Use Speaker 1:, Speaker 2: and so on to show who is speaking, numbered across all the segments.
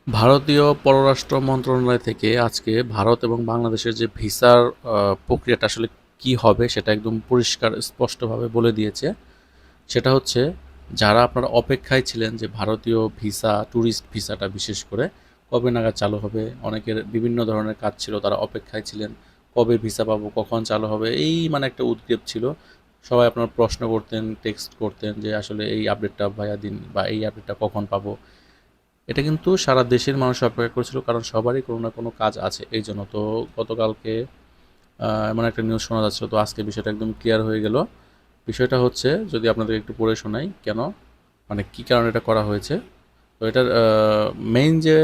Speaker 1: ভারতীয় পররাষ্ট্র মন্ত্রণালয় থেকে আজকে ভারত এবং বাংলাদেশের যে ভিসার প্রক্রিয়াটা আসলে কি হবে সেটা একদম পরিষ্কার স্পষ্টভাবে বলে দিয়েছে। সেটা হচ্ছে, যারা আপনারা অপেক্ষায় ছিলেন যে ভারতীয় ভিসা, ট্যুরিস্ট ভিসাটা বিশেষ করে কবে নাগাদ চালু হবে, অনেকের বিভিন্ন ধরনের কাজ ছিল, তারা অপেক্ষায় ছিলেন কবে ভিসা পাবো, কখন চালু হবে, এই মানে একটা উদ্বেগ ছিল। সবাই আপনারা প্রশ্ন করতেন, টেক্সট করতেন যে আসলে এই আপডেটটা ভাইয়া দিন বা এই আপডেটটা কখন পাবো। এটা কিন্তু সারা দেশের মানুষ অপেক্ষা করছিল, কারণ সবারই কোনো না কোনো কাজ আছে এই জন্য। তো গতকালকে এমন একটা নিউজ শোনা যাচ্ছিল, তো আজকে বিষয়টা একদম ক্লিয়ার হয়ে গেল। বিষয়টা হচ্ছে, যদি আপনাদের একটু পড়ে শোনাই কেন, মানে কী কারণে এটা করা হয়েছে। তো এটার মেইন যে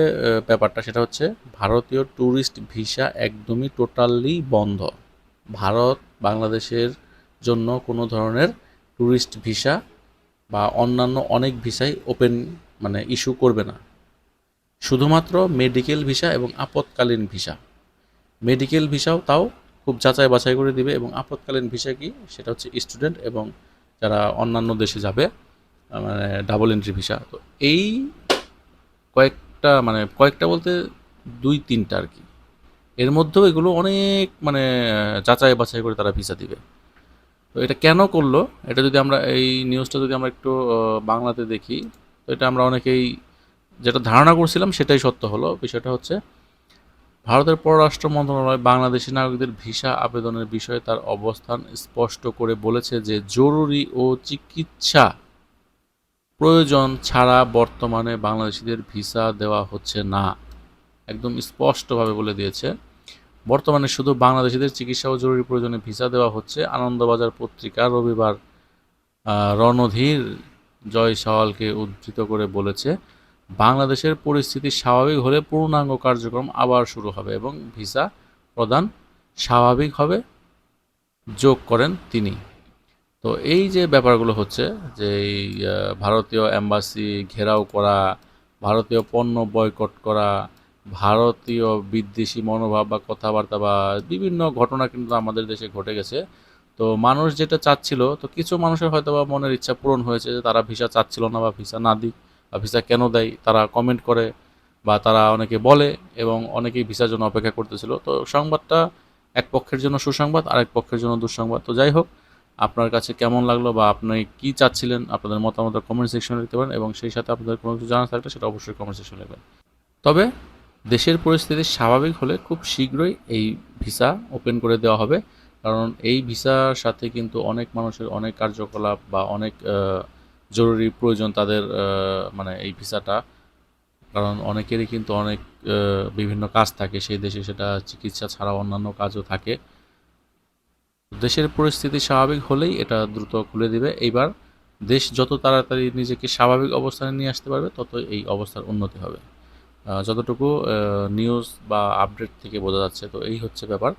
Speaker 1: ব্যাপারটা সেটা হচ্ছে, ভারতীয় ট্যুরিস্ট ভিসা একদমই টোটালি বন্ধ। ভারত বাংলাদেশের জন্য কোনো ধরনের ট্যুরিস্ট ভিসা বা অন্যান্য অনেক ভিসাই ওপেন মানে ইস্যু করবে না। শুধুমাত্র মেডিকেল ভিসা এবং আপৎকালীন ভিসা। মেডিকেল ভিসাও তাও খুব যাচাই বাছাই করে দিবে, এবং আপৎকালীন ভিসা কি সেটা হচ্ছে স্টুডেন্ট এবং যারা অন্যান্য দেশে যাবে, মানে ডাবল এন্ট্রি ভিসা। তো এই কয়েকটা বলতে দুই তিনটা আর কি, এর মধ্যেও এগুলো অনেক মানে যাচাই বাছাই করে তারা ভিসা দিবে। তো এটা কেন করলো, এটা যদি আমরা এই নিউজটা যদি আমরা একটু বাংলাতে দেখি, তো এটা আমরা অনেকেই যেটা ধারণা করছিলাম সেটাই সত্য হলো। বিষয়টা হচ্ছে, ভারতের পররাষ্ট্র মন্ত্রণালয় বাংলাদেশি নাগরিকদের ভিসা আবেদনের বিষয়ে তার অবস্থান স্পষ্ট করে বলেছে যে জরুরি ও চিকিৎসা প্রয়োজন ছাড়া বর্তমানে বাংলাদেশিদের ভিসা দেওয়া হচ্ছে না। একদম স্পষ্টভাবে বলে দিয়েছে, বর্তমানে শুধু বাংলাদেশিদের চিকিৎসা ও জরুরি প্রয়োজনে ভিসা দেওয়া হচ্ছে। আনন্দবাজার পত্রিকা রবিবার রণধীর জয়সওয়ালকে উদ্ধৃত করে বলেছে, বাংলাদেশের পরিস্থিতি স্বাভাবিক হলে পূর্ণাঙ্গ কার্যক্রম আবার শুরু হবে এবং ভিসা প্রদান স্বাভাবিক হবে, যোগ করেন তিনি। তো এই যে ব্যাপারগুলো হচ্ছে, যে এই ভারতীয় এম্বাসি ঘেরাও করা, ভারতীয় পণ্য বয়কট করা, ভারতীয় বিদ্বেষী মনোভাব বা কথাবার্তা বা বিভিন্ন ঘটনা কিন্তু আমাদের দেশে ঘটে গেছে। তো মানুষ যেটা চাচ্ছিল, তো কিছু মানুষের হয়তো বা মনের ইচ্ছা পূরণ হয়েছে যে তারা ভিসা চাচ্ছিল না বা ভিসা না দিক, বা ভিসা কেন দেয় তারা কমেন্ট করে বা তারা অনেকে বলে, এবং অনেকেই ভিসার জন্য অপেক্ষা করতেছিল। তো সংবাদটা এক পক্ষের জন্য সুসংবাদ, আরেক পক্ষের জন্য দুঃসংবাদ। তো যাই হোক, আপনার কাছে কেমন লাগলো বা আপনি কি চাচ্ছিলেন, আপনাদের মতামত কমেন্ট সেকশনে লিখতে পারেন, এবং সেই সাথে আপনাদের কোনো কিছু জানা থাকলে সেটা অবশ্যই কমেন্ট সেকশনে লিখবেন। তবে দেশের পরিস্থিতি স্বাভাবিক হলে খুব শীঘ্রই এই ভিসা ওপেন করে দেওয়া হবে, কারণ এই ভিসার সাথে কিন্তু অনেক মানুষের অনেক কার্যকলাপ বা অনেক জরুরি প্রয়োজন তাদের, মানে এই ভিসাটা। কারণ অনেকেরই কিন্তু অনেক বিভিন্ন কাজ থাকে সেই দেশে, সেটা চিকিৎসা ছাড়াও অন্যান্য কাজও থাকে। দেশের পরিস্থিতি স্বাভাবিক হলেই এটা দ্রুত খুলে দিবে। এইবার দেশ যত তাড়াতাড়ি নিজেকে স্বাভাবিক অবস্থানে নিয়ে আসতে পারবে, তত এই অবস্থার উন্নতি হবে। যতটুকু নিউজ বা আপডেট থেকে বোঝা যাচ্ছে, তো এই হচ্ছে ব্যাপার।